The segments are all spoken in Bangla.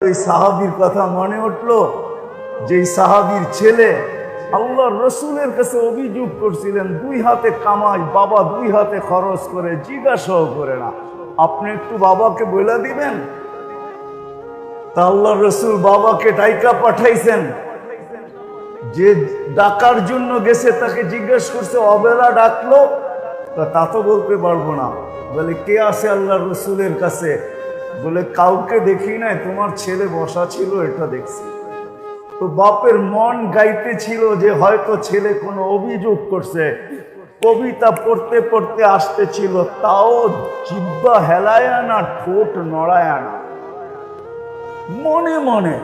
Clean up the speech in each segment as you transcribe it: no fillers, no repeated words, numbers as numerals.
ওই সাহাবীর কথা মনে উঠলো, যে সাহাবীর ছেলে আল্লাহর রসুলের কাছে অভিযোগ করছিলেন, দুই হাতে কামাই, বাবা দুই হাতে খরচ করে, জিজ্ঞাসাও করে না, আপনি একটু বাবাকে বলে দিবেন। তা আল্লাহর রসুল বাবাকে ডাইকা পাঠাইছেন, যে ডাকার জন্য গেছে তাকে জিজ্ঞেস করছে, অবেলা ডাকলো, তা তো বলতে পারবো না। বলে কে আছে আল্লাহর রসুলের কাছে? বলে কাউকে দেখি নাই, তোমার ছেলে বসা ছিল এটা দেখছি। তো বাপের মন গাইতে ছিল যে হয়তো ছেলে কোনো অভিযোগ করছে। কবিতা পড়তে পড়তে আসতেছিল, তাও জিহ্বা হেলায় না, ঠোঁট নড়ায় না। মনে মনে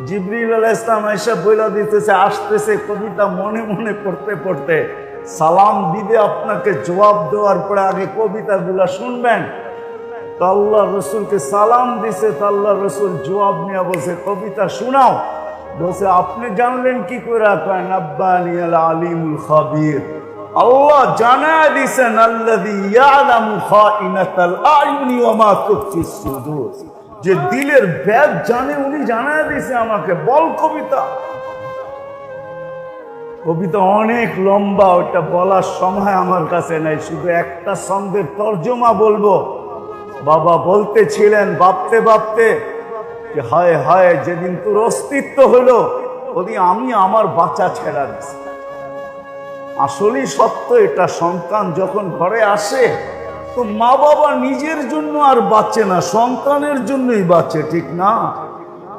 জিবরিল আলাইহিস সালাম এসে বইলা দিতেছে, আসতেছে, কবিতা মনে মনে পড়তে পড়তে সালাম দিবে আপনাকে, জবাব দেওয়ার পরে আগে কবিতাগুলা শুনবেন। তো আল্লাহ রসুলকে সালাম দিছে, তো আল্লাহ রসুল জবাব নিয়ে বলছে, কবিতা শোনাও। বলছে আপনি জানলেন কি করে? নাব্বানি আল আলিমুল খাবীর, আল্লাহ জানায় দিছেন, আল্লাযী ইয়ালামু খাইনাতাল আয়ুনি ওয়া মা তুখফিস সুদূর, যে দিলের ভেদ জানে, উনি জানায় দিছে আমাকে। বল কবিতা। কবিতা অনেক লম্বা, ওটা বলার সময় আমার কাছে নাই, শুধু একটা ছন্দের তর্জমা বলবো। বাবা বলতেছিলেন ভাবতে ভাবতে যে হায় হায়, যেদিন তোর অস্তিত্ব হলো ওদিন আমি আমার বাচ্চা ছেড়া দিছি। আসলেই সত্য এটা, সন্তান যখন ঘরে আসে তো মা বাবা নিজের জন্য আর বাঁচে না, সন্তানের জন্যই বাঁচে, ঠিক না?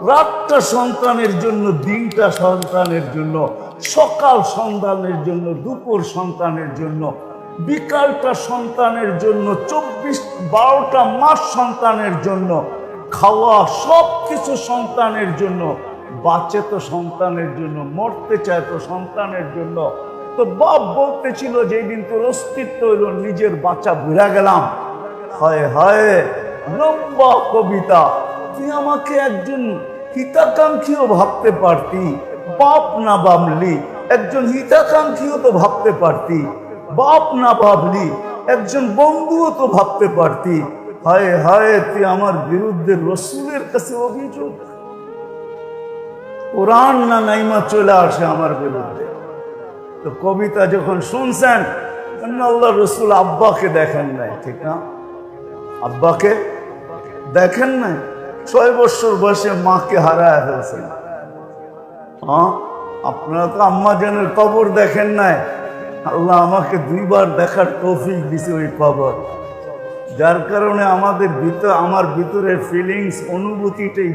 রাতটা সন্তানের জন্য, দিনটা সন্তানের জন্য, সকাল সন্তানের জন্য, দুপুর সন্তানের জন্য, বিকালটা সন্তানের জন্য, 24-12টা মাস সন্তানের জন্য, খাওয়া সব কিছু সন্তানের জন্য। বাঁচে তো সন্তানের জন্য, মরতে চায় তো সন্তানের জন্য। তো বাপ বলতেছিল, যেই দিন তোর অস্তিত্ব হইল নিজের বাচ্চা ভুলে গেলাম। হায় হায়, লম্বা কবিতা। তুই আমাকে একজন হিতাকাঙ্ক্ষীও ভাবতে পারতি, বাপ না ভাবলি। একজন হিতাকাঙ্ক্ষীও তো ভাবতে পারতি, বাপ না ভাবলি। একজন বন্ধুও তো ভাবতে পারতি। হায় হায়, তুই আমার বিরুদ্ধে রসুলের কাছে অভিযোগ। কোরআন না নাইমা চলে আসে আমার বিরুদ্ধে। তো কবিতা যখন শুনছেন, আল্লাহ রসুল আব্বাকে দেখেন নাই, ঠিক না? আব্বাকে দেখেন নাই, 6 বছর বয়সে মাকে হারায় ফেলছেন। হ্যাঁ, আপনারা তো আম্মা জানের কবর দেখেন নাই। আল্লাহ আমাকে 2বার দেখার তৌফিক দিছে ওই কবর, যার কারণে আমার ভিতরের ফিলিংস, অনুভূতিটাই